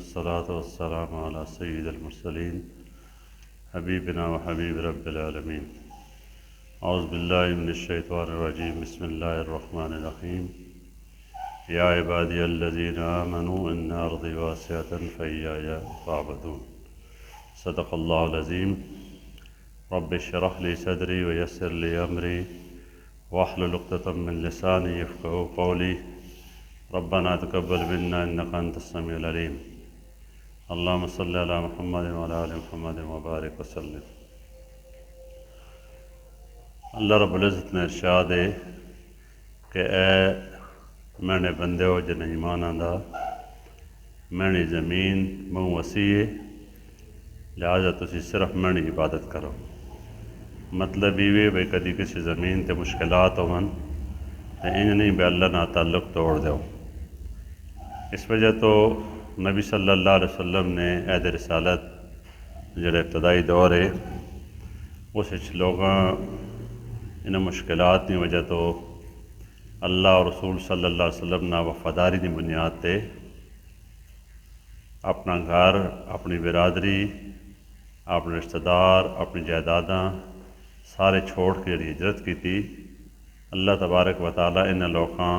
الصلاة والسلام على سيد المرسلين حبيبنا وحبيب رب العالمين. أعوذ بالله من الشيطان الرجيم. بسم الله الرحمن الرحيم. يا عبادي الذين آمنوا إن أرضي واسعة فإياي فاعبدون. صدق الله العظيم. رب اشرح لي صدري ويسر لي أمري واحلل عقدة من لساني يفقهوا قولي. ربنا تقبل منا إنك أنت السميع العليم. اللهم صل على محمد وعلى آل محمد وبارك وسلم. اللہ رب العزت نے ارشاد ہے کہ اے میں نے بندے ہو جن ایمان آندا میں نے زمین موں وسیع ہے لہذا تسی صرف میں نے عبادت کرو. مطلب یہ بھئی کدی کسی زمین تے مشکلات ہون تے انج نہیں بے اللہ نہ تعلق توڑ دیو. اس وجہ تو نبی صلی اللہ علیہ وسلم نے عہد رسالت جڑے ابتدائی دور ہے اس لوگاں ان مشکلات کی وجہ تو اللہ اور رسول صلی اللہ علیہ وسلم نہ وفاداری کی بنیاد تے اپنا گھر اپنی برادری اپنے رشتہ دار اپنی جائیداداں سارے چھوڑ کے جڑی ہجرت کی تھی. اللہ تبارک و تعالیٰ ان لوگاں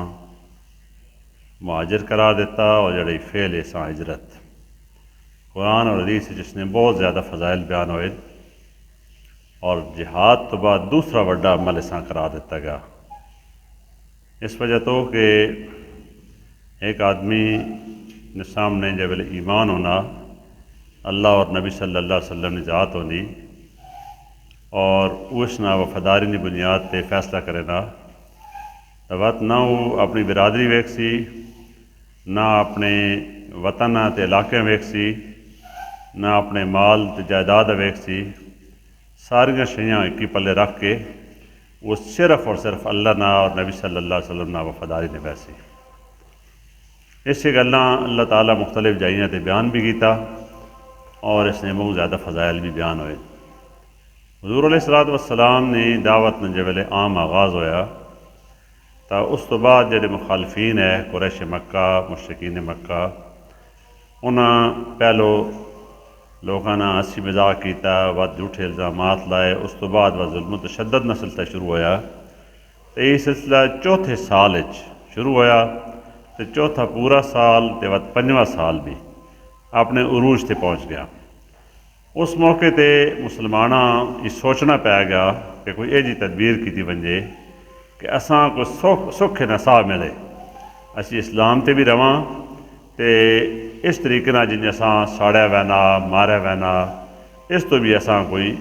مہاجر قرار دیتا اور جڑی فعل ایسا ہجرت قرآن اور حدیث جس نے بہت زیادہ فضائل بیان ہوئے اور جہاد تو بعد دوسرا بڑا عمل ایسا قرار دیتا گیا. اس وجہ تو کہ ایک آدمی نے سامنے جب ایمان ہونا اللہ اور نبی صلی اللہ علیہ وسلم نے ذات ہونی اور اس نہ وفاداری کی بنیاد تے فیصلہ کرے نا وقت نہ وہ اپنی برادری ویک سی نہ اپنے وطن تے علاقے ویک سی نہ اپنے مال تے جائیداد ویک سی. ساریاں شیاں ایک ہی پلے رکھ کے وہ صرف اور صرف اللہ نہ اور نبی صلی اللہ علیہ وسلم نہ وفاداری نے ویسی. اس گلاں اللہ تعالیٰ مختلف جائیاں تے بیان بھی کیتا اور اس نے بہت زیادہ فضائل بھی بیان ہوئے. حضور علیہ الصلوۃ والسلام نے دعوت نے جب عام آغاز ہویا تو اس تو بعد جڑے مخالفین ہے قریش مکہ مشرکین مکہ انہاں پہلو لوگاں نے ہنسی مذاق کیتا بعد جھوٹے الزامات لائے. اس تو بعد وہ ظلم و تشدد نہ سلسلہ شروع ہویا تو یہ سلسلہ چوتھے سال شروع ہویا تو چوتھا پورا سال تے بعد پنجواں سال بھی اپنے عروج تے پہنچ گیا. اس موقع تے مسلماناں یہ سوچنا پیا گیا کہ کوئی یہ جی تدبیر کی ونجے کہ اساں کو سکھ نصاب ملے اسی اسلام تے بھی رواں تے اس طریقے نہ جن اساں ساڑیا وینا ماریا وینا اس تو بھی اساں کوئی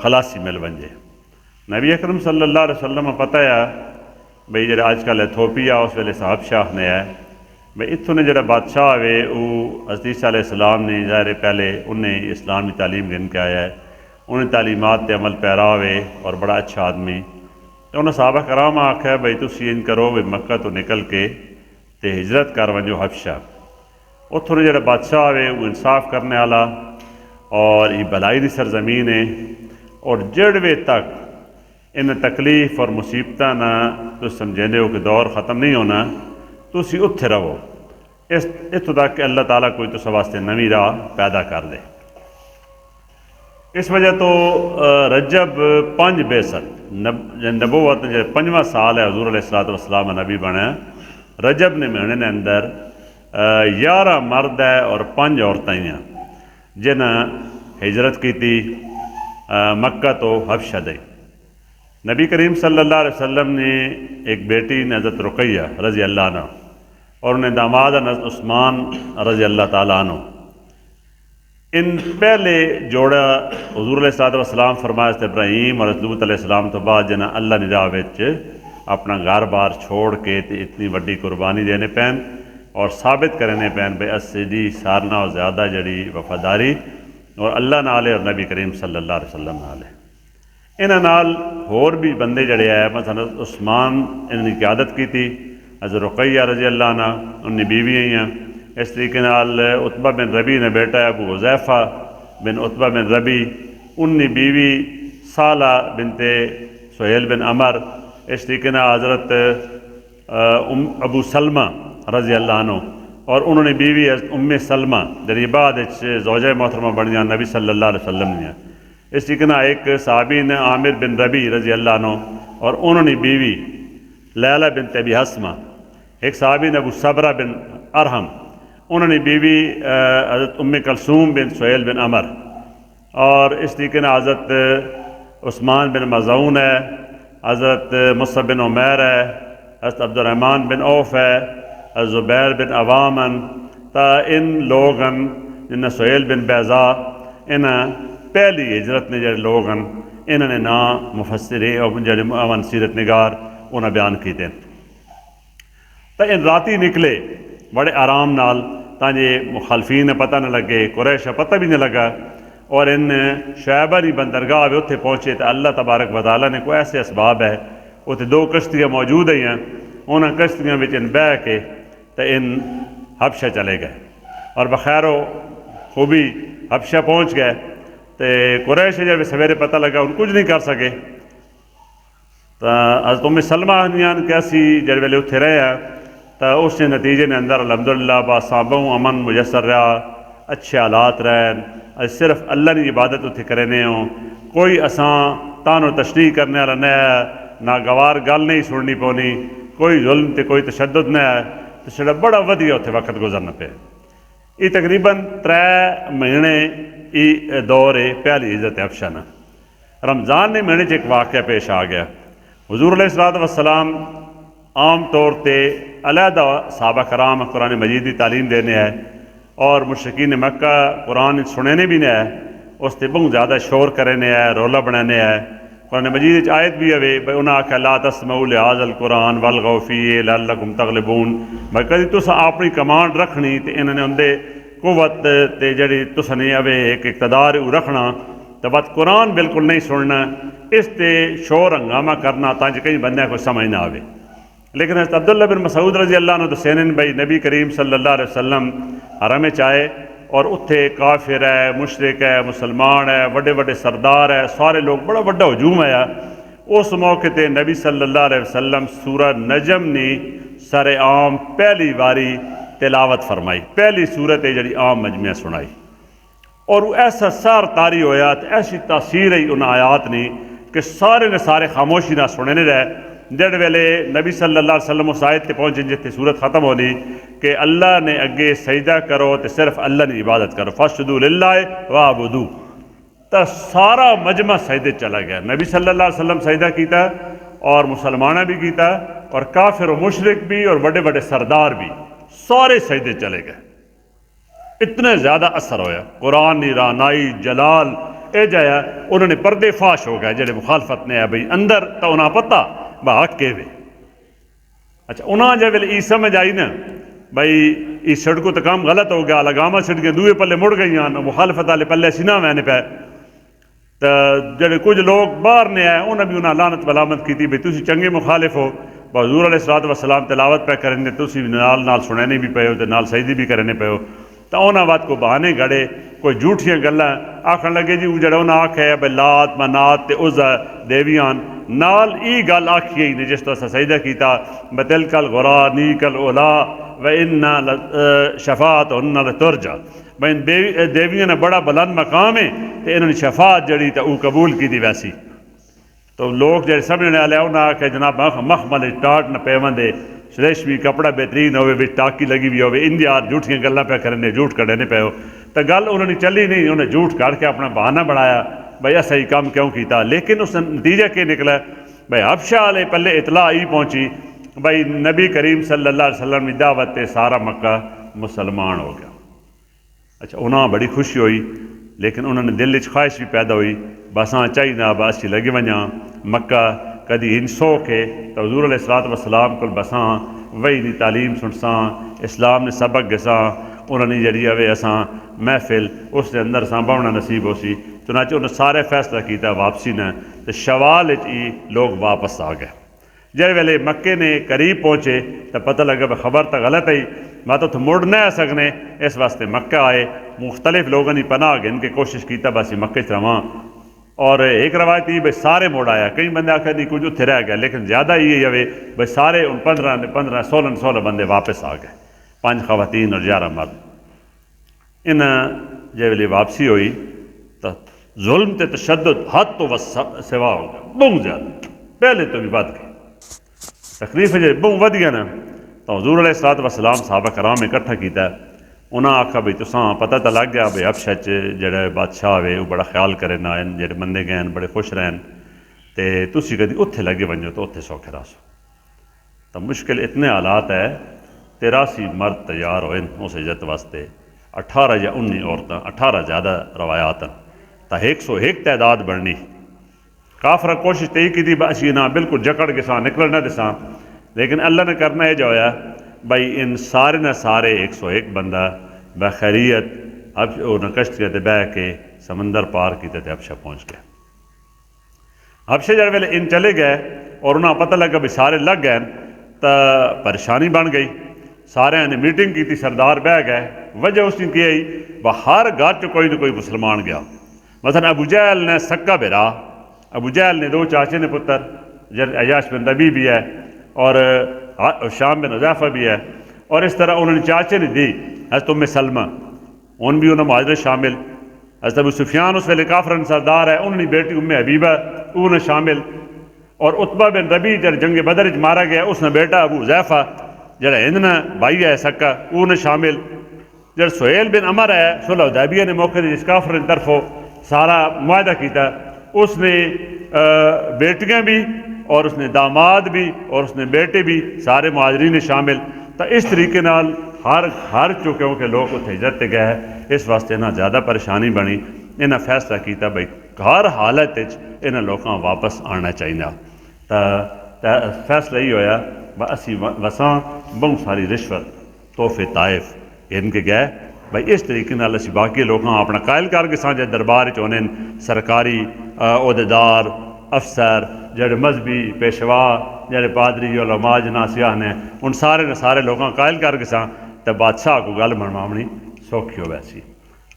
خلاصی مل ونجے. نبی اکرم صلی اللہ علیہ وسلم پتہ ہے بھئی جڑا آج کل ایتھوپیا اس ویلے صاحب شاہ نے ہے بھئی اتھوں نے جڑا بادشاہ ہوئے وہ حضرت عیسیٰ علیہ السلام نے ظاہر پہلے انہیں اسلامی تعلیم گن کے آیا ہے انہیں تعلیمات تے عمل پیرا ہوئے اور بڑا اچھا آدمی تو انہیں صحابہ کرام آکھا بھئی تسی ان کرو بھئی مکہ تو نکل کے تے ہجرت کر ونجو حبشہ. اتھوں نے جڑا بادشاہ ہوئے وہ انصاف کرنے والا اور یہ بلائی دی سرزمین ہے اور جڑوے تک ان تکلیف اور مصیبتاں نہ تو سمجھیندے ہو کہ دور ختم نہیں ہونا تسی اتھے رہو اتھوں تک کہ اللہ تعالیٰ کوئی تو واسطے نویں راہ پیدا کر دے. اس وجہ تو رجب 5 بعثت نبوت جو 5واں سال ہے حضور علیہ الصلوۃ والسلام نبی بنے رجب نے مہینے نے اندر 11 مرد ہے اور 5 عورتیں ہیں جنہیں ہجرت کی تھی مکہ تو حبشہ دے. نبی کریم صلی اللہ علیہ وسلم نے ایک بیٹی حضرت رقیہ رضی اللہ عنہ اور انہیں داماد عثمان رضی اللہ تعالیٰ عنہ. ان پہلے جوڑا حضور علیہ الصلوۃ والسلام فرمایا حضرت ابراہیم اور حضرت لوط علیہ السلام تو بعد جنہیں اللہ نے راہ وچ اپنا گھر بار چھوڑ کے اتنی وڈی قربانی دینے پین اور ثابت کرنے پین بے اسدی سارنا اور زیادہ جڑی وفاداری اور اللہ نالے اور نبی کریم صلی اللہ علیہ وسلم نالے. انہاں نال ہور بھی بندے جڑے آئے مثلا عثمان انہوں نے قیادت کی تھی حضرت رقیہ رضی اللہ عنہ ان کی بیوی ہیں. اس طریقے نال عتبہ بن ربی نے بیٹا ہے ابو حذیفہ بن عتبہ بن ربی ان کی بیوی سالہ بنت سہیل بن عمر. اس طریقے نال حضرت ابو سلمہ رضی اللہ عنہ اور انہوں نے بیوی ام سلمہ جی بعد زوجہ محترمہ بن جان نبی صلی اللہ علیہ وسلم نے اس طریقے ایک صحابی نے عامر بن ربی رضی اللہ عنہ اور انہوں نے بیوی لیلہ بنت ابی حسمہ، ایک صحابی نے ابو صبرہ بن ارحم، انہوں نے بیوی حضرت ام کلثوم بن سہیل بن عمر، اور اس طریقے حضرت عثمان بن مظعون ہے، حضرت مصعب بن عمیر ہے، حضرت عبد الرحمن بن عوف ہے، حضرت زبیر بن عوامن تا ان لوگن جنہیں سہیل بن بیضا انہیں پہلی ہجرت نے جڑے لوگ ہیں انہوں نے نام مفسرین اور جڑے امن سیرت نگار انہیں بیان کیتے ہیں۔ تو ان راتی نکلے بڑے آرام نال تاکہ مخالفین پتہ نہ لگے، قریش پتہ بھی نہ لگا، اور ان شعیبہ کی بندرگاہ اتنے پہنچے تو اللہ تبارک و تعالیٰ نے کوئی ایسے اسباب ہے اتنے دو کشتیاں موجود ہیں، انہوں کشتیاں میں ان بہ کے تو ان حبشہ چلے گئے اور بخیر و خوبی حبشہ پہنچ گئے۔ تو قریش جب سویرے پتہ لگا ان کچھ نہیں کر سکے، تو حضرت ام سلمہ نیان کیسی جب ویلے اتنے رہے ہیں تو اس نے نتیجے نے اندر الحمدللہ باصابوں امن میسر رہا، اچھے حالات رہے، صرف اللہ نے عبادت اتنے کرنے ہوں، کوئی اساں تان و تشریح کرنے والا نہ ہے، ناگوار گل نہیں سننی پونی، کوئی ظلم تے کوئی تشدد نہ ہے، تو چھڑا بڑا ودیا اتنے وقت گزرنا پہ۔ یہ تقریباً 3 مہینے یہ دور ہے پہلی ہجرت حبشہ نا۔ رمضان نے مہینے ایک واقعہ پیش آ گیا۔ حضور علیہ الصلوۃ والسلام عام طور تے علیحدہ صحابہ کرام قرآن مجید کی تعلیم دینے ہے اور مشرکین مکہ قرآن سننے بھی نہیں ہے، اس تے بہت زیادہ شور کرنے ہے، رولا بنانے ہے۔ قرآن مجید آیت بھی ہے بھائی انہاں آکھا لا تسمعوا لہذا القرآن والغوا فیہ لعلکم تغلبون، بھائی کدی تساں اپنی کمانڈ رکھنی تے انہوں نے اندے قوت تے جڑی تساں نے اوے ایک اقتدار رکھنا تو بات قرآن بالکل نہیں سننا، اس تے شور ہنگامہ کرنا تاکہ کئی بندے کو سمجھ نہ آوے۔ لیکن حضرت عبداللہ بن مسعود رضی اللہ عنہ دسینن بھائی نبی کریم صلی اللہ علیہ وسلم حرم چاہے اور اتھے کافر ہے، مشرک ہے، مسلمان ہے، بڑے بڑے سردار ہے، سارے لوگ بڑا بڑا ہجوم آیا۔ اس موقع تے نبی صلی اللہ علیہ وسلم سورہ نجم نے سر عام پہلی باری تلاوت فرمائی، پہلی سورت ہے جڑی عام مجمع سنائی، اور وہ ایسا سار طاری ہویا، ایسی تاثیر ہے ان آیات نے کہ سارے نے سارے خاموشی نہ سننے رہے۔ جڑ ویلے نبی صلی اللہ علیہ وسلم اس آیت تے پہنچے جتے سورت ختم ہونی کہ اللہ نے اگے سجدہ کرو تے صرف اللہ نے عبادت کرو، فاسجدوا للہ وعبدوا، تو سارا مجمع سجدے چلا گیا۔ نبی صلی اللہ علیہ وسلم سجدہ کیتا اور مسلمانہ بھی کیتا اور کافر و مشرک بھی اور بڑے بڑے سردار بھی، سارے سجدے چلے گئے۔ اتنے زیادہ اثر ہویا، قرآن کی رانائی جلال اے جایا، انہوں نے پردے فاش ہو گئے جڑے مخالفت نے ہے بھئی اندر تو انہاں پتہ بحق کے وے۔ اچھا انہاں جب یہ سمجھ آئی نا بھئی اس سڑکوں تو کام غلط ہو گیا، لگامہ سڑکیں دوئے پلے مڑ گئی ہیں، مخالفت والے پلے سینہ میں نے پہ، تو جڑے کچھ لوگ باہر نے آئے انہوں بھی انہاں لعنت ملامت کی تھی بھئی تسی چنگے مخالف ہو، حضور علیہ الصلوۃ والسلام تلاوت پہ کرنے تسی نال سننے بھی پے ہو تے نال سجدے بھی کرنے پے ہو، تو انہاں بات کو بہانے گھڑے کوئی جھوٹیاں گلاں آکھن لگے جی جڑا انہاں آکھے بھئی لات منات تے عزا دیویان نال ای گل آکھی نے جس طرح سجدہ کیتا بتلک الغرانیک الاولا وَإِنَّا شَفَاعَتُهُنَّ لَتُرْجَى، بھئی دیویاں نے بڑا بلند مقام ہے تے انہوں نے شفاعت جڑی تے او قبول کی دی ویسی۔ تو لوگ جڑے سمجھنے والے انہاں آکھے جناب مخمل ٹاٹ نہ پیوندے، ریشمی کپڑا بہترین ہوئے بچ ٹاکی لگی بھی ہوئے، اندیار جھوٹیاں گلاں پہ کرنے جھوٹ کڑنے پہ ہو، تو گل انہوں نے چلی نہیں، انہوں نے جھوٹ کر کے اپنا بہانہ بڑھایا بھئی ایسا ہی کام کیوں کیتا۔ لیکن اس نتیجہ کیا نکلا بھئی حبشہ والے پلے اطلاع ہی پہنچی بھئی نبی کریم صلی اللہ علیہ وسلم کی دعوت تے سارا مکہ مسلمان ہو گیا۔ اچھا انہاں بڑی خوشی ہوئی، لیکن انہوں نے دل وچ خواہش بھی پیدا ہوئی بساں چاہیے نہ باسی لگے ونجاں مکہ کدی ہنسو کے تو حضور علیہ الصلوۃ والسلام کو بساں وہی دی تعلیم سنساں، اسلام نے سبق گساں، انہوں نے جڑی ہوئے اساں محفل اس دے اندر ساں بہنا نصیب ہو سی۔ چنانچہ انہوں نے سارے فیصلہ کیتا واپسی نہ، تو شوال ہی لوگ واپس آ گئے۔ جے ویلے مکے نے قریب پہنچے تو پتہ لگا کہ خبر تو غلط ہے، میں تو مڑ نہ آ سکنے، اس واسطے مکہ آئے، مختلف لوگوں نے پناہ گن کے کوشش کیتا بس مکے چ رواں، اور ایک روایت یہ بھائی سارے مڑ آیا، کئی بندے آخر نہیں کچھ اتنے رہ گئے، لیکن زیادہ یہ ہے بھائی سارے 15 16 بندے واپس آ گئے۔ 5 خواتین اور 11 مرد. انہاں جے ویلے واپسی ہوئی تو ظلم تے تشدد حد تو سوا ہو گیا, بہت زیادہ, پہلے تو بھی ود گئے. تکلیف جی بہت ود گیا نا تو حضور علیہ الصلوۃ والسلام صحابہ کرام اکٹھا کیتا. انہاں آکھا بھئی تساں پتہ تو لگ گیا بھئی حبشہ جڑا بادشاہ ہوئے وہ بڑا خیال کرے نہ جڑے بندے گئے بڑے خوش رہن تے تسی کدی اتھے لگے ونجو تو اتھے سوکھے راسو. تو مشکل اتنے حالات ہے 83 مرد تیار ہوئے اس ہجرت واسطے, 18 یا 19 عورتیں, 18 زیادہ روایات ہیں تا 101 تعداد بڑھنی. کافر کوشش تی کی تھی اسی نہ بالکل جکڑ کے ساں نکل نہ دساں, لیکن اللہ نے کرنا یہ جو ہویا بھائی ان سارے نہ سارے 101 بندہ بخیریت اب انہیں کشتی تے بہ کے سمندر پار کیتے تے حبشہ پہنچ گئے. حبشہ جب ویلے ان چلے گئے اور انہیں پتہ لگا بھی سارے لگ گئے تو پریشانی بن گئی. سارے نے میٹنگ کی تھی, سردار بہ گئے. وجہ اس نے کی وہ ہر گھر چ کوئی نہ کوئی مسلمان گیا. مثلا ابو جہل نے سکا بھرا, ابو جہل نے 2 چاچے نے پتر, عیاش بن ربیع بھی ہے اور شام بن حذیفہ بھی ہے, اور اس طرح انہوں نے چاچے نے دی حضرت ام سلمہ, ان بھی انہوں مہاجرت شامل. حضرت ابو سفیان اس ویلے کافرن سردار ہے, انہوں نے بیٹی ام حبیبہ انہیں شامل, اور عتبہ بن ربیع جب جنگ بدر وچ مارا گیا اس نے بیٹا ابو حذیفہ جڑا ہند بھائی ہے سکا انہیں شامل. جب سہیل بن عمر ہے صلح حدیبیہ نے موقع جس کافر کی طرفوں سارا معاہدہ کیتا, اس نے بیٹیاں بھی اور اس نے داماد بھی اور اس نے بیٹے بھی سارے مہاجرین شامل. تو اس طریقے نال ہر چکوں کے لوگ اتنے ہجرت گئے. اس واسطے نہ زیادہ پریشانی بنی. انہیں فیصلہ کیتا بھائی ہر حالت انہیں لوگوں واپس آنا چاہیے. تو فیصلہ یہ ہویا اسی وساں بہت ساری رشوت تحفے طائف ان کے گئے بھائی اس طریقے نال اسی باقی لوگوں اپنا قائل کر کے سانجے دربار چونے سرکاری عہدیدار افسر جڑے مذہبی پیشوا جڑے پادری علماء جناح سیاح نے ان سارے لوگوں قائل کر کے ساں تو بادشاہ کو گل منوانی سوکھی ہو ویسی.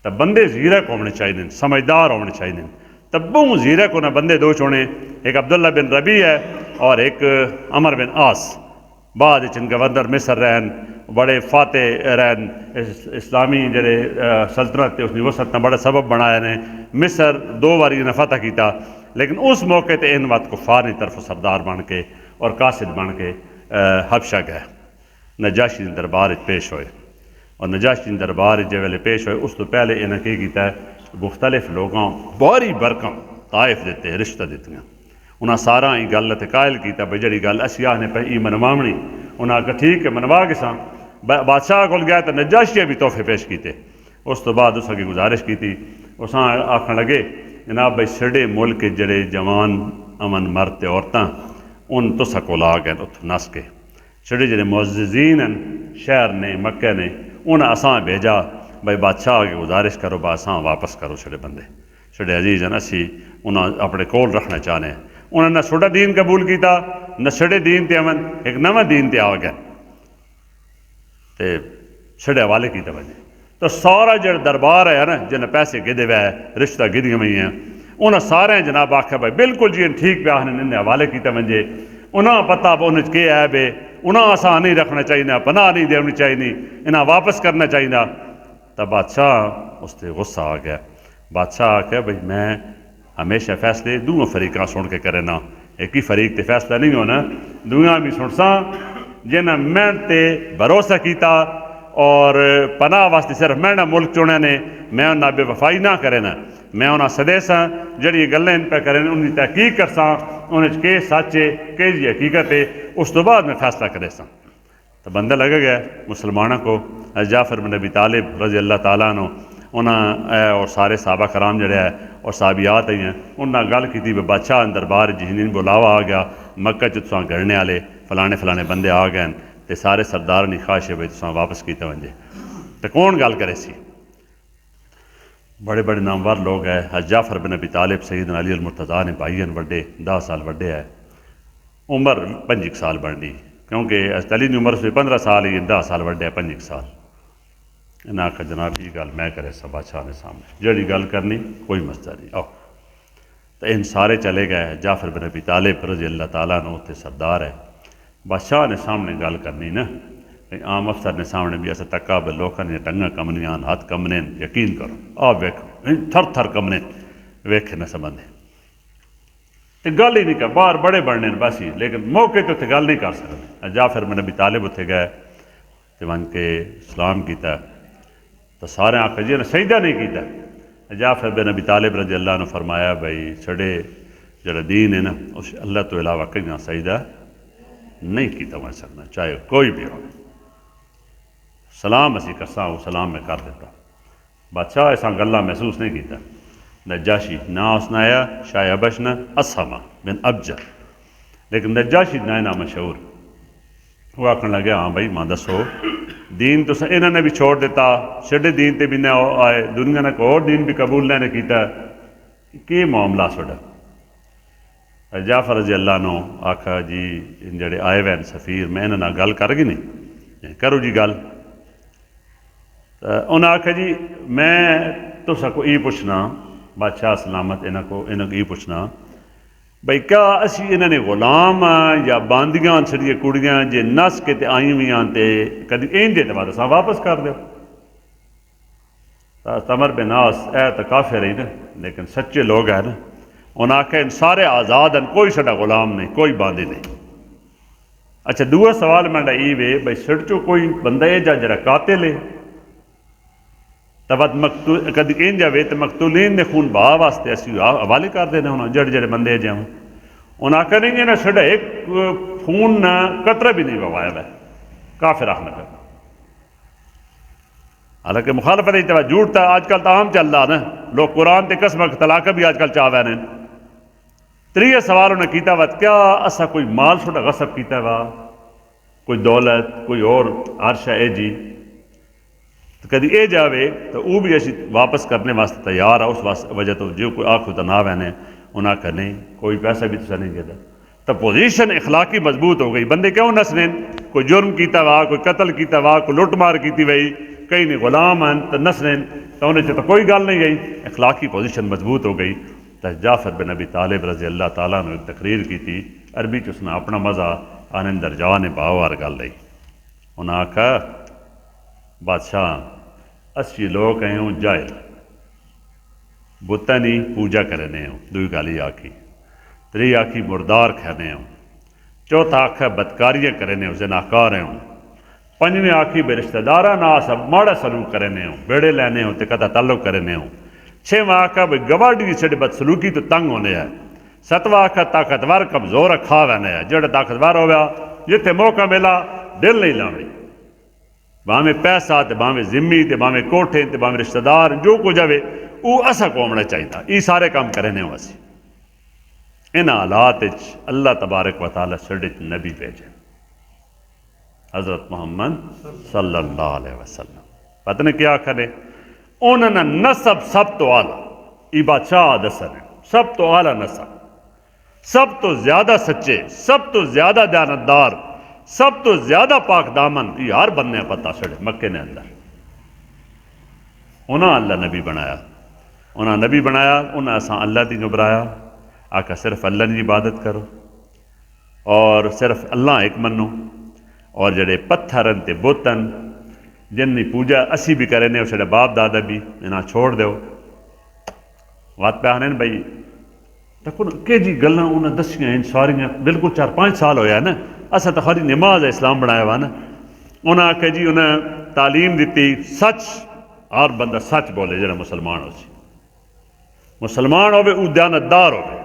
تو بندے زیرک ہونے چاہیے, سمجھدار ہونے چاہیے. تو بہت زیرک انہیں بندے 2 چونے, ایک عبداللہ بن ربیع ہے اور ایک عمر بن عاص. بعد ان گورنر مصر رہن, بڑے فاتح رہن, اسلامی جڑے سلطنت تے اس نے وسعت نے بڑا سبب بنایا نے. مصر 2 باری انہیں فتح کیتا, لیکن اس موقع تے ان وقت کفار کی طرف سردار بن کے اور قاصد بن کے حبشہ گئے. نجاشی دربار پیش ہوئے, اور نجاشی دربار جے ویلے پیش ہوئے اس تو پہلے انہیں کی کیتا ہے مختلف لوگوں باری برکم طائف دیتے رشتہ دیتی. انہاں سارا ہی گل تے قائل کیتا بھئی جڑی گل اسیاہ نے پہ ای منواونی. انہاں آکھا ٹھیک ہے منوا کے ساں. بادشاہ کول گیا تو نجاشی بھی تحفے پیش کیتے. اس تو بعد اس کی گزارش کی تھی, اساں آکھن لگے جناب بھئی سڈے ملک جڑے جوان امن مرد تے عورتاں ان تساں کول آ گئے اتھ نس کے. سڈے جڑے معززین ہیں شہر نے مکہ نے انہاں اساں بھیجا بھئی بادشاہ کی گزارش کرو با اساں واپس کرو سڈے بندے سڈے عزیز ہیں اسی انہاں اپنے کول رکھنا چاہنے ہیں. انہوں نے نہ سڈا دین قبول کیتا نہ سڈے دین تے امن, ایک نواں دین تے آ گئے تے سڈے حوالے کیتا وجے. تو سارا جڑا دربار ہے نا جنہیں پیسے گدے ہوئے ہے رشتہ گدیاں ہوئی ہیں انہاں سارے جناب آکھا بھائی بالکل جی ٹھیک پہ آخنے انہیں حوالے کیتا وجے. انہاں پتہ انہیں کے ہے بے انہاں آسان نہیں رکھنا چاہیے, پناہ نہیں دینی چاہیے, انہاں واپس کرنا چاہیے. تو بادشاہ اس سے غصہ آ گیا. بادشاہ آکھا بھئی میں ہمیشہ فیصلے دونوں فریقاں سن کے کرے نا, ایک ہی فریق تے فیصلہ نہیں ہونا, دویاں بھی سن ساں. جنہیں میں تے بھروسہ کیتا اور پناہ واسطے صرف میں نہ ملک چنے نے, میں انہاں بے وفائی نہ کرے نا, میں انہاں سدے ساں جڑی گلیں ان پہ کریں ان کی تحقیق کر ساں انہیں کہ سچ ہے کہ جی حقیقت ہے, اس تو بعد میں فیصلہ کرے ساں. تو بندہ لگے گیا مسلمانوں کو. جعفر بن ابی طالب رضی اللہ تعالیٰ عنہ انہاں اور سارے صحابہ کرام جڑے ہے اور صحابیات ہیں انہاں گل کی تھی بادشاہ دربار جہین بلاوا آ گیا مکہ چ تساں گھرنے والے فلانے بندے آ گئے تے سارے سردار نے خواہش ہے بھائی تساں واپس کیتے ونجے. تو کون گل کرے سی؟ بڑے بڑے نامور لوگ ہے. جعفر بن ابی طالب سیدنا علی المرتضیٰ نے بھائی ہیں وڈے 10 سال وڈے ہے, عمر 5 سال بڑھنی کیونکہ علی کی عمر سے 15 سال ہی 10 سال وڈے ہے 5 سال. انہیں آخر جناب یہ گل میں کرے سا بادشاہ نے سامنے جڑی گل کرنی کوئی مسئلہ نہیں آؤ. تو ان سارے چلے گئے. جعفر بن ابی طالب رضی اللہ تعالیٰ عنہ تے سردار ہے. بادشاہ نے سامنے گل کرنی نا عام افسر نے سامنے بھی ایسا تکا بے لوگوں نے ٹنگا کمنی آن ہاتھ کمنے یقین کرو آپ ویکھو تھر تھر کمنے ویکھے نہ سمجھے تو گل ہی نہیں کر باہر بڑے بڑھنے بس ہی لیکن موقع تو گل نہیں کر سکتے جعفر بن ابی طالب اتنے گئے تو ون کے سلام کیتا تو سارے آخر جی نے سجدہ نہیں کیتا جعفر بن ابی طالب رضی اللہ عنہ فرمایا بھائی چھڑے جڑا دین ہے نا اس اللہ تو علاوہ کہیں سجدہ نہیں کیتا مر سکنا چاہے کوئی بھی ہو سلام اسی کرساں وہ سلام میں کر دیتا بادشاہ ایسا گلہ محسوس نہیں کیتا نجاشی نا اس نے آیا شاہ حبش نے اسما بن ابجر لیکن نجاشی نا مشہور وہ آکھن لگے ہاں بھائی ماں دسو دین تو انہوں نے بھی چھوڑ دیتا چھڑے دین تے بھی نہ آئے دنیا نے کوئی اور دین بھی قبول نہیں کیتا کہ معاملہ سوڑا جعفر رضی اللہ عنہ آکھا جی ان جڑے آئے وین سفیر میں انہوں نے گل کر گی نہیں کرو جی گل انہوں نے آکھا جی میں تو سکو ای پوچھنا بادشاہ سلامت انہوں کو ای پوچھنا بھئی کیا اسی انہوں نے غلام یا باندیاں چھڑیے کڑیاں جے نس کے تے آئیں ہوئی آنتے کدی این دے بعد اساں واپس کر دیو تمر بن ناس اے تو کافر رہی نا لیکن سچے لوگ ہیں نا انہوں نے آکھا ان سارے آزاد ہیں کوئی سڑا غلام نہیں کوئی باندی نہیں اچھا دوسرا سوال میں ای وے بھئی سڑچو کوئی بندہ ہے جڑا قاتل ہے تبد مقتول کدی این جاوے تو مقتولین نے خون بہا واسطے اسی حوالے کر دینا ہونا جڑے جڑے بندے جاؤں انہوں نے آکھا نہیں نا سڑا ایک خون نہ قطرہ بھی نہیں بوایا ہے کافر آخنا کر حالانکہ مخالفت اتباع جھوٹ تھا آج کل تو عام چل رہا نا لوگ قرآن تے قسم طلاقہ بھی آج کل چاہوے نے تریہ سوال انہوں نے کیتا وقت کیا اسا کوئی مال چھوٹا غصب کیتا وا کوئی دولت کوئی اور عرشہ اے جی تو کدی اے جاوے تو وہ بھی ایسی واپس کرنے واسطے تیار ہے اس وجہ تو جو کوئی آنکھ ہوتا نہ وینے انہاں کا نہیں کوئی پیسہ بھی تو نہیں دیتا تو پوزیشن اخلاقی مضبوط ہو گئی بندے کیوں نسنے کوئی جرم کیتا وا کوئی قتل کیتا وا کوئی لٹ مار کیتی وئی کئی نہیں غلام ہیں تو نسنے تو انہیں تو کوئی گل نہیں گئی اخلاقی پوزیشن مضبوط ہو گئی تو جعفر بن ابی طالب رضی اللہ تعالیٰ نے تقریر کی تھی عربی چ اس نے اپنا مزہ آنندر جوان باوار گل لئی انہاں آکھا بادشاہ اسی لوگ ہیں ہوں جائل بتہ نہیں پوجا کرنے ہوں دوئی گالی آکھی تری آکھی مردار کھانے ہوں چوتھا آکھا بدکاریاں کرنے ہوں زناکار ہوں پنجویں آکھی بے رشتہ دارہ نا سب ماڑا سلوک کرنے ہوں بیڑے لینے ہوں تے قطع تعلق کرنے ہوں چھواں آکھا بے گواڑی چھڑے بد سلوکی تو تنگ ہونے ہے ستواں آکھا طاقتور کمزور کھا وینے ہے جڑے طاقتور ہویا جتے موقع ملا دل نہیں لاوی باہمیں پیسہ تے باہمیں ذمی تے باہمیں کوٹھے تے باہمیں رشتہ دار جو کو جاوے وہ اسا کومنا چاہیتا یہ سارے کام کرنے ہوں اسی ان حالات اللہ تبارک و تعالی سڑت نبی بھیجے حضرت محمد صلی اللہ علیہ وسلم پتہ نے کیا کرے انہوں نے نسب سب تو اعلیٰ یہ بادشاہ دسن ہے سب تو اعلیٰ نسب سب تو زیادہ سچے سب تو زیادہ دیانتدار سب تو زیادہ پاک دامن یہ ہر بننے پتہ سڑے مکے نے اندر انہاں اللہ نبی بنایا انہاں نبی بنایا انہاں اساں اللہ دی جو برایا آکھا صرف اللہ کی عبادت کرو اور صرف اللہ ایک منو اور جڑے پتھرن تے بوتن جن کی پوجا اسی بھی کرنے اور باپ دادا بھی انہاں چھوڑ دیو بات پہ آنے بھائی تکن کہ جی گلاں انہاں دسیاں ان ساریاں بالکل 4-5 سال ہویا نا اسا تو خالی نماز اسلام بنایا ہوا نا انہاں کہ جی انہیں تعلیم دیتی سچ اور بندہ سچ بولے جڑا مسلمان ہو سی مسلمان ہوئے او دیانتدار ہوئے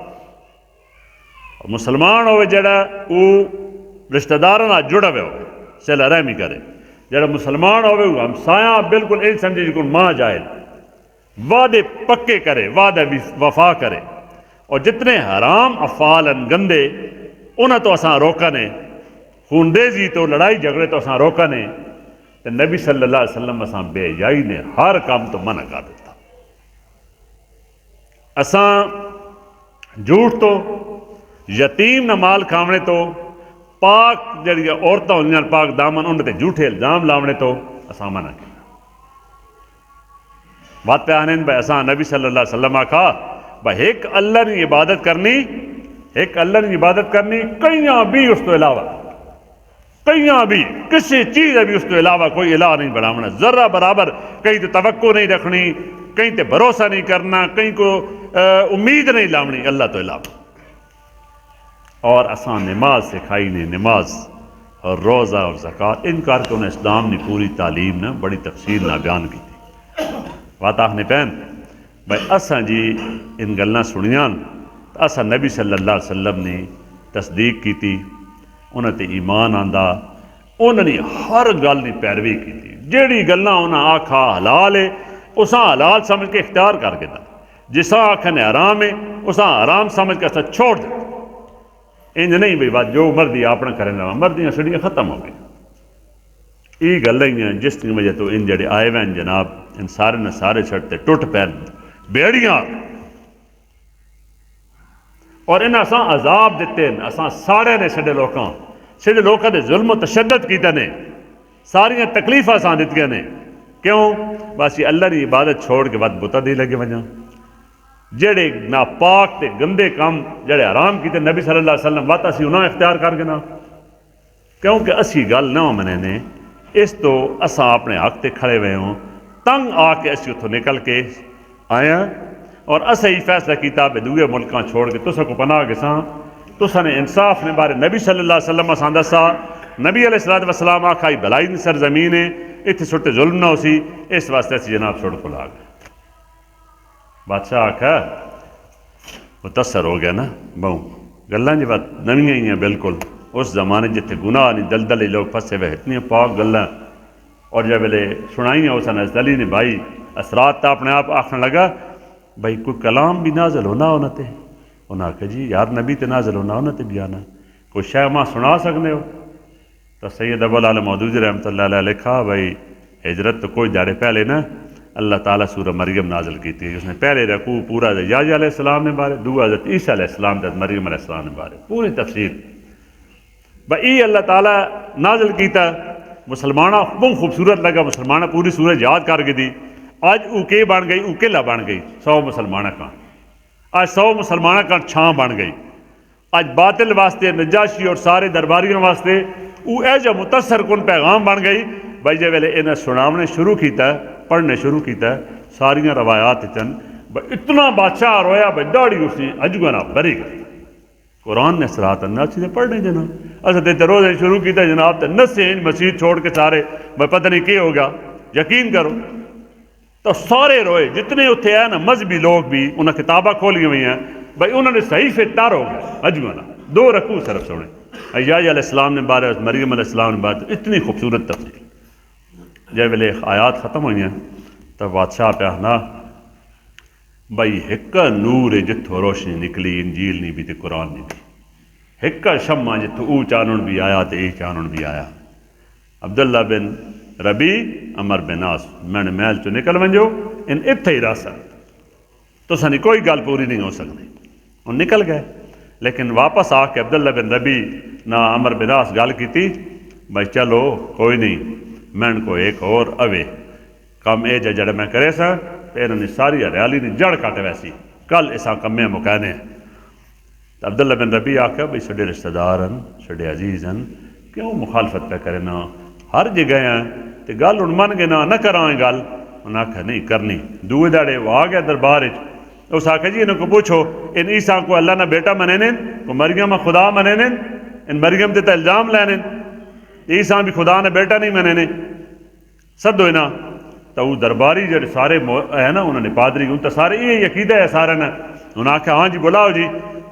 مسلمان ہوئے جڑا او رشتہ داراں جڑا ہوئے ہوئے صلہ رحمی کرے جڑا مسلمان ہوئے وہ ہمسایاں بالکل این سمجھے جی ماں جائے وعدے پکے کرے وعدہ وفا کرے اور جتنے حرام افعال گندے انہاں تو اساں روکنے خوندیزی تو لڑائی جھگڑے تو اساں روکنے تو نبی صلی اللہ علیہ وسلم اساں بے حیائی نے ہر کام تو منع کر دیتا اساں جھوٹ تو یتیم نہ مال کھاونے تو پاک جڑی عورتاں ہوندیاں پاک دامن انہاں تے جھوٹے الزام لاونے تو اساں منع کیا بات پہ آنے بھائی اساں نبی صلی اللہ علیہ وسلم آکھا بھائی ایک اللہ کی عبادت کرنی ایک اللہ کی عبادت کرنی کئیاں بھی اس تو علاوہ کہیں بھی کسی چیز بھی اس کے علاوہ کوئی الہ نہیں بناونا، ذرہ برابر کہیں تو توقع نہیں رکھنی، کہیں تے بھروسہ نہیں کرنا، کہیں کو امید نہیں لاونی اللہ تو علاوہ۔ اور اساں نماز سکھائی نے، نماز اور روزہ اور زکوٰۃ، ان کر کے انہیں اسلام نے پوری تعلیم نے بڑی تفصیل نہ بیان کی تھی۔ بات آخنے پہن بھائی اساں جی ان گلنا سنیاں تو اساں نبی صلی اللہ علیہ وسلم نے تصدیق کی تھی، انہوں تے ایمان آندا، انہوں نے ہر گل کی پیروی کی تھی، جیڑی گلنا انہاں آکھا حلال ہے اساں حلال سمجھ کے اختیار کر کے دا، جساں آکھنے حرام ہے اساں حرام سمجھ کے اساں چھوڑ دے۔ انج نہیں بھئی بات جو مرضی اپنا کریں لوا، مرضیاں سڑیاں ختم ہو گئی۔ یہ گلیں ہیں جس کی وجہ تو ان جڑے آئے ہوئے جناب ان سارے نہ سارے چھڑتے ٹوٹ پیر بیڑیاں، اور ان اساں عذاب دیتے ہیں، اساں سارے نے سڑے لوکاں دے ظلم و تشدد کیتے نے، ساریاں تکلیفاں اساں دیتیاں نے، کیوں؟ بس یہ اللہ کی عبادت چھوڑ کے بعد بتا دے لگے وجہ، جڑے ناپاک تے گندے کام جڑے حرام کیتے نبی صلی اللہ علیہ وسلم بات اسی انہاں اختیار کر کے نہ، کیونکہ اسی گل نہ منے نے اس تو اساں اپنے حق تے کھڑے ہوئے ہوں، تنگ آ کے اسی اتھوں نکل کے آیا اور اسا ہی فیصلہ کیتا بے دوئے ملکاں چھوڑ کے تسا کو پناہ کے ساں، تسا نے انصاف نے بارے نبی صلی اللہ علیہ وسلم اساں دسا، نبی علیہ السلام آکھا ہی بھلائی دی سرزمین ہے، اتھے چھوٹے ظلم نہ ہو سی، اس واسطے اسی جناب چھوڑ کو لاگ۔ بادشاہ آکھا متاثر ہو گیا نا بہوں گلاں جی بات نویاں ہی ہیں بالکل، اس زمانے جتنے گناہ نہیں دلدل لوگ پھنسے ہوئے اتنی پاک گلاں، اور جب ویلے سنائیاں اس علی نے بھائی اثرات تا اپنے آپ آخنے لگا بھائی کوئی کلام بھی نازل ہونا تے، انہاں کہا جی یار نبی تے نازل ہونا تے بھی آنا، کوئی شے ماں سنا سکنے ہو؟ تو سید ابو العالی مودودی رحمۃ اللہ علیہ لکھا بھائی ہجرت تو کوئی داڑے پہلے نا اللہ تعالیٰ سورہ مریم نازل کی تھی، اس نے پہلے رکوع پورا یحییٰ علیہ السلام نے بارے، دو حضرت عیسیٰ علیہ السلام نے مریم علیہ السلام نے بارے پوری تفصیل بھائی اللہ تعالیٰ نازل کیتا، مسلمانہ بہت خوبصورت لگا، مسلمانہ پوری سورج یاد کر کے دی، آج اوکے بن گئی، اوکیلا بن گئی 100 مسلمانہ کا، آج 100 مسلمانہ کا چھاں بن گئی، آج باطل واسطے نجاشی اور سارے درباریوں واسطے وہ ایجا متاثر کن پیغام بن گئی بھائی جے ویلے انہیں سناونے شروع کیتا ہے، پڑھنے شروع کیتا ہے، ساریاں روایات چن اتنا بادشاہ رویا بھائی داڑھی اس نے اجگنا بری گئی، قرآن نے صراط الناس سے پڑھنے جناب اصل تے روزے شروع کیتا جناب تے نسے مسجد چھوڑ کے سارے بھائی پتہ نہیں کیا ہوگا، یقین کرو تو سارے روئے جتنے اتھے ہیں نا مذہبی لوگ بھی انہیں کتابہ کھولی ہوئی ہیں بھائی انہوں نے صحیفے تار ہو گیا اجگنا 2 رکوع صرف سنے یحییٰ علیہ السلام نے بارے مریم علیہ السلام نے بارے اتنی خوبصورت تفصیل جب ویلے آیات ختم ہوئی ہیں تو بادشاہ پہ آنا بھائی ہکا نور جتھو روشنی نکلی انجیل نہیں بھی تے قرآن نہیں بھی، ہکا شمع جتھو او چانن بھی آیا تے اے چانن بھی آیا۔ عبداللہ بن ربی عمر بن عاص میں نے محل چو نکل ونجو ان اتھے ہی راسا تو سنی کوئی گل پوری نہیں ہو سکتی، ان نکل گئے، لیکن واپس آ کے عبداللہ بن ربی نہ عمر بن عاص گل کی تھی بھائی چلو کوئی نہیں میں ان کو ایک اور اوے کم اے جڑا میں کرے سا پھر انہیں ساری ہریالی نے جڑ کٹ ویسی کل اساں کمے مکانے تو عبداللہ بن ربی آکھا بھئی سڈے رشتہ دار ہیں سڈے عزیز ہیں کیوں مخالفت پہ کرے نا ہر جگہ ہیں تو گل ان من گے نہ کرائیں گل انہیں آکھا نہیں کرنی دوئے داڑے وہ آ گیا دربار اس آکھا جی انہوں کو پوچھو ان عیسیٰ کو اللہ نہ بیٹا منینے کو مریم خدا منینے ان مریم دیتا الزام لینے عیسیٰ بھی خدا نے بیٹا نہیں منینے سدو انہاں تو وہ درباری جڑے سارے ہے نا انہوں نے پادری ان تو سارے یہ عقیدہ ہے سارے نے انہوں نے آکھا ہاں جی بلاؤ جی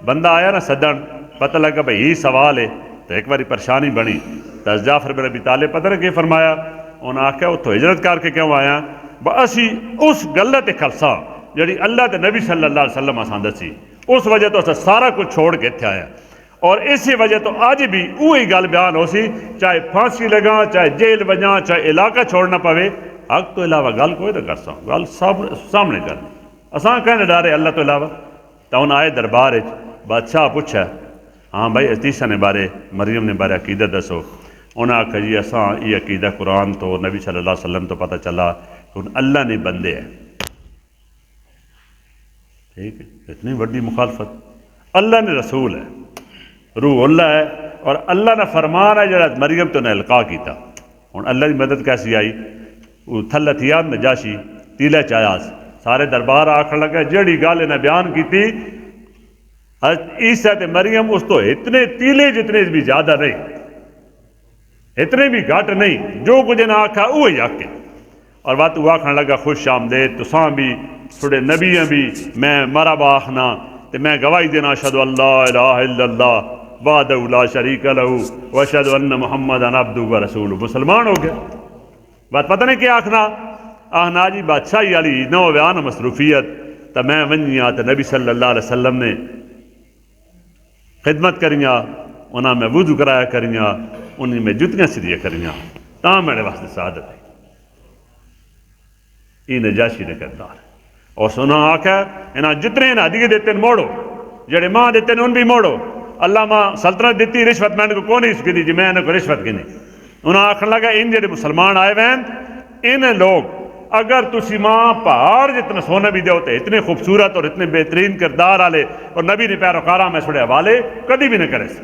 بندہ آیا نا سدن پتہ لگا بھئی یہ سوال ہے تو ایک باری پریشانی بنی تو جعفر بن ابی طالب پتہ نہیں فرمایا انہوں نے آکھا اتھو ہجرت کر کے کیوں آیا اسی اس گلت خلصہ جڑی اللہ تے نبی صلی اللہ علیہ وسلم آسان دسی اس وجہ تو اسا سارا کچھ چھوڑ کے اتھے آیا اور اسی وجہ تو آج بھی وہی گل بیان ہو سی چاہے پھانسی لگا چاہے جیل وجاں چاہے علاقہ چھوڑنا پوے حق تو علاوہ گل کوئی نہ کر سا گل سامنے کرنی اساں کہنے ڈارے اللہ تو علاوہ تو انہوں آئے دربار بادشاہ پوچھا ہاں بھائی عیسیٰ نے بارے مریم نے بارے عقیدہ دسو انہوں نے آکھا جی اساں یہ عقیدہ قرآن تو نبی صلی اللہ علیہ وسلم تو پتہ چلا کہ اللہ نے بندے ہیں ٹھیک ہے اتنی بڑی مخالفت اللہ نے رسول ہے روح اللہ ہے اور اللہ نے فرمان ہے جڑا مریم تو نے القا کیتا. ہوں اللہ کی مدد کیسی آئی؟ وہ تھلے تھی نجاشی تیلے چایا سارے دربار آخر لگا جیڑی گل انہیں بیان کی تھی عیسیٰ تے مریم اس تو اتنے تیلے جتنے بھی زیادہ نہیں اتنے بھی گھٹ نہیں جو کچھ انہیں آکھا وہی آکے. اور بات وہ آخر لگا خوش آمدید تساں بھی تھوڑے نبیاں بھی میں مرحبا آخنا تے میں گواہی دینا اشہد اللہ الہ الا اللہ وحدہ لا شریک لہ واشہد ان محمد عبدہ ورسولہ. مسلمان ہو گیا. بات پتہ نہیں کیا آخنا جی بادشاہی والی نو بیان مصروفیت تو میں ونیاں تے نبی صلی اللہ علیہ وسلم نے خدمت کریاں انہاں میں وضو کرایا کریاں انہیں میں جتیاں سیدھیاں کریاں تاں میرے واسطے سعادت ہے. یہ نجاشی نے کردار اور سنا آکھا انہاں جتنے انہاں دیئے دیتے موڑو جڑے ماں دیتے ان بھی موڑو. اللہ ماں سلطنت دیتی رشوت میں کو کون اس کی دی جی میں انہیں کو رشوت کی نہیں. انہاں آخر لگا ان جڑے مسلمان آئے وین ان لوگ اگر تسی ماں پہاڑ جتنا سونا بھی دے ہوتے اتنے خوبصورت اور اتنے بہترین کردار آلے اور نبی نے پیروکارہ میں سڑے حوالے کدی بھی نہ کرے سے.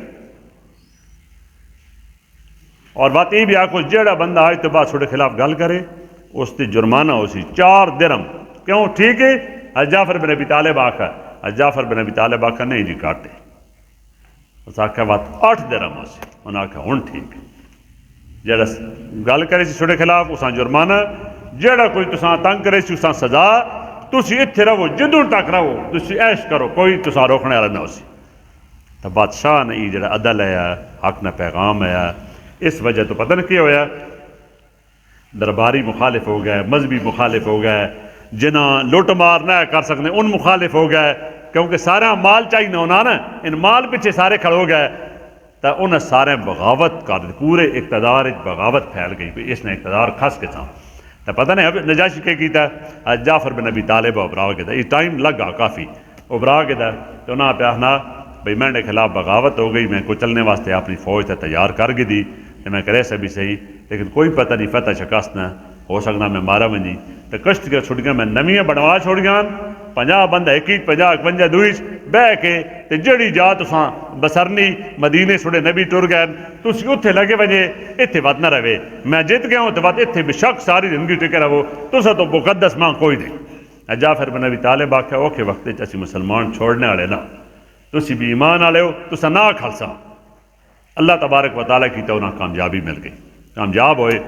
اور بات یہ بھی آکھو جیڑا بندہ آج تو بعد سڑے خلاف گل کرے اس تے جرمانہ ہو سی 4 درہم. کیوں ٹھیک ہے؟ حضرت جعفر بن ابی طالب آکھا حضرت جعفر بن ابی طالب آکھا نہیں جی کاٹے اس آکھا بات 8 درہم ہو سی. انہاں آکھا ہن ٹھیک ہے جیڑا گل کرے سی سڑے خلاف اساں جرمانہ جیڑا کوئی تساں تنگ کرے سی اساں سزا تسی اتھے رہو جدوں تک رہو تسی عیش کرو کوئی تساں روکنے والا نہ ہو سی. تو بادشاہ نے یہ جڑا عدل ہے حق نہ پیغام ہے اس وجہ تو پتہ نہیں کیا ہویا درباری مخالف ہو گئے مذہبی مخالف ہو گئے جنہاں لوٹ مار نہ کر سکنے ان مخالف ہو گئے کیونکہ سارا مال چاہیے نہ ہونا نا ان مال پیچھے سارے کھڑ ہو گئے تو انہیں سارے بغاوت کر پورے اقتدار بغاوت پھیل گئی اس نے اقتدار خاص کے ساتھ تو پتہ نہیں اب نجاشی کے کیتا ہے جعفر بن ابی طالب ابرا کے یہ ٹائم لگا کافی ابرا کے تو انہاں پہ آخنا بھئی میں نے خلاف بغاوت ہو گئی میں کچلنے واسطے اپنی فوج تے تیار کر کے دی تو میں کرے سے بھی صحیح لیکن کوئی پتہ نہیں فتح شکست نہ ہو سکنا میں مارا ونجی تو کشت کے چھٹ گیا میں نمیاں بنوا چھوڑ گیا 50 بندہ ایک 50 51 دوئیس بہ کے تے جڑی جا تساں بسرنی مدینے سڑے نبی ٹر گئے تسی اتھے لگے وجے اتھے وط نہ رہے میں جیت گیا ہوں تو وط اتھے بشک ساری زندگی ٹکے رہو تسا تو مقدس ماں کوئی نہیں. جعفر بن ابی طالب آکھیا اوکے وقت اسی مسلمان چھوڑنے والے نا تسی بھی ایمان والے ہو تسا نہ کھلسا. اللہ تبارک و تعالیٰ کی تو انہیں کامیابی مل گئی کامیاب ہوئے.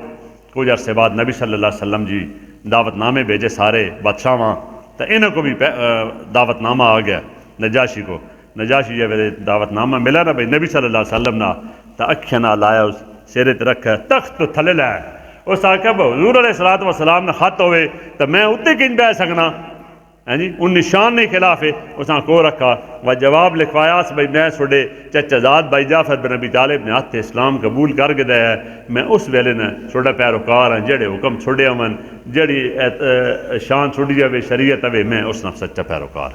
کچھ عرصے بعد نبی صلی اللہ علیہ وسلم جی دعوت نامے بھیجے سارے بادشاہاں تو انہوں کو بھی دعوت نامہ آ گیا نجاشی کو. نجاشی جب دعوت نامہ ملا نا بھائی نبی صلی اللہ علیہ وسلم نا تو اکھیں نہ لایا اس سیرے تے رکھا تخت تو تھلے لایا اس آکھا حضور علیہ السلام نے خط ہوئے تو میں اتنے کنج بہ سکنا جی ان نشان نہیں خلاف ہے اس نے کو رکھا وہ جواب لکھوایا بھائی میں سوڑے چچزاد بھائی جعفر بن ابی طالب نے ہاتھ اسلام قبول کر کے دیا ہے میں اس ویلے نے سوڑا پیروکار ہیں جڑے حکم چھوڑے امن جڑی شان چھوڑی جائے شریعت ہوئے میں اس نے سچا پیروکار.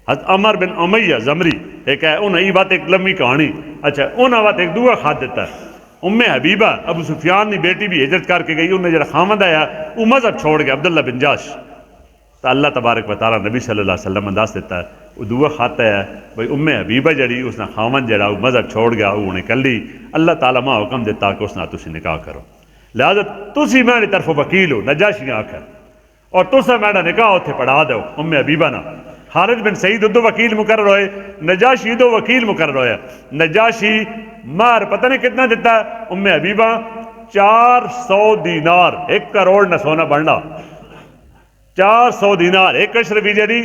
حضرت عمر بن امیہ زمری ایک ہے انہیں یہ بات ایک لمبی کہانی اچھا انہیں بات ایک دعا خط دیتا ہے حبیبہ ابو سفیان کی بیٹی بھی ہجرت کر کے گئی انہیں جڑا خامد آیا وہ مذہب چھوڑ گیا عبداللہ بن جاش تو اللہ تبارک و تعالیٰ نبی صلی اللہ علیہ وسلم انداز دیتا ہے وہ دعا خاتا ہے بھئی حبیبہ جڑی اس نے خامن جڑا وہ مذہب چھوڑ گیا وہ انہیں کر لی اللہ تعالیٰ ماں حکم دیتا کہ اس نے تسی نکاح کرو لہذا تسی میرے طرف وکیل ہو نجاشی آکھا اور تسا میرا نکاح اتھے پڑھا دو حبیبہ نا. خالد بن سعید ادو وکیل مقرر ہوئے نجاشی ادو وکیل مقرر ہوئے. نجاشی مار پتہ نہیں کتنا دیتا ہے حبیبہ 400 دینار 1 کروڑ نہ سونا بڑھنا 400 دینار 1 اشرفی جڑی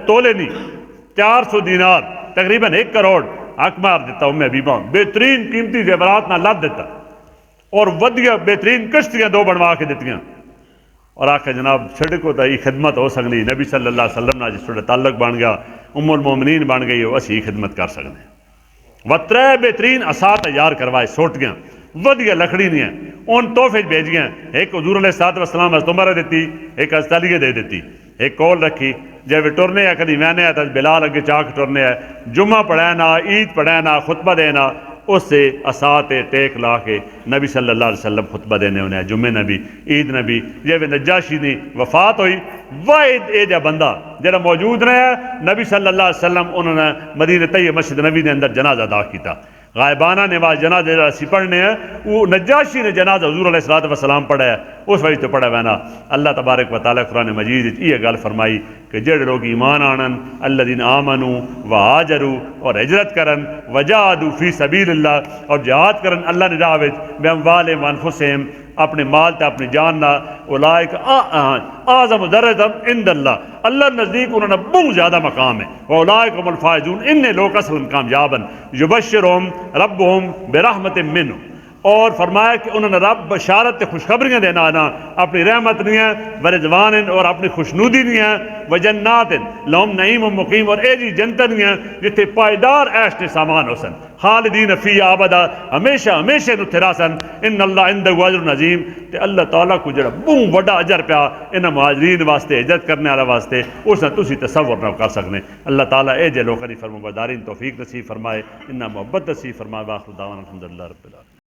تولے نہیں 400 دینار تقریباً 1 کروڑ حق مار دیتا حبیبہ بہترین قیمتی زیورات نہ لد دیتا اور ودیا بہترین کشتیاں 2 بنوا کے دیتیاں اور آکھا جناب چھڑکو تا یہ خدمت ہو سکتی نبی صلی اللہ علیہ وسلم نے جس طرح تعلق بن گیا المومنین بن گئی ہو اسی خدمت کر سکتے ہیں. و 3 بہترین عصا تیار کروائے سوٹ گیا ودیا لکڑی نہیں ہے ان تحفے بھیج گیا ایک حضور علیہ السلام حضرت عمر دیتی ایک حضرت علی دے دیتی ایک کول رکھی جب ٹرنے ہے کدی میں نے آتا بلال اگے چاک ٹرنے ہے جمعہ پڑھائنا عید پڑھائنا خطبہ دینا اس سے اسات ٹیک لا کے نبی صلی اللہ علیہ وسلم خطبہ دینے انہیں جمعہ نبی عید نبی جب نجاشی نے وفات ہوئی واحد اے جا بندہ جڑا موجود رہا نبی صلی اللہ علیہ وسلم انہوں نے مدینہ طیبہ مسجد نبی نے اندر جنازہ ادا کیتا غائبانہ نماز جنازہ اسی پڑھنے ہیں وہ نجاشی نے جنازہ حضور علیہ الصلوۃ والسلام پڑھا ہے اس وجہ تو پڑھا وینا اللہ تبارک و تعالیٰ قرآن مجید یہ گل فرمائی کہ جڑے لوگ ایمان آنن الذین آمنوا وہاجروا اور ہجرت کرن وجاہدوا فی سبیل اللہ اور جہاد کرن اللہ نے راہ وچ باموالہم وانفسہم اپنے مال تے اپنی جان نہ اولئک اعظم درجۃ عند اللہ اللہ نزدیک انہوں نے بہت زیادہ مقام ہے واولئک هم الفائزون ان لوگ اصل کامیاب ہیں یبشرہم ربہم برحمت منہ اور فرمایا کہ انہوں نے رب بشارت خوشخبریاں دینا آنا اپنی رحمت نہیں ہے ورضوان اور اپنی خوشنودی نہیں ہے وجنات لہم نعیم و مقیم اور اے جی جنت نہیں ہے جتھے پائیدار عیش نے سامان ہو سن خالدین فی ابدا ہمیشہ ہمیشہ نو تھرا سن ان اللہ عندہ اجر عظیم تے اللہ تعالیٰ کو جڑا بہت بڑا اجر پیا انہاں مہاجرین واسطے ہجرت کرنے والا واسطے اس نے تسی تصور نہ کر سکنے اللہ تعالیٰ اے جے لوکاں دی فرمانبرداری توفیق نصیب فرمائے انہاں محبت نصیب فرمائے واخر دعوانا الحمدللہ رب العالمین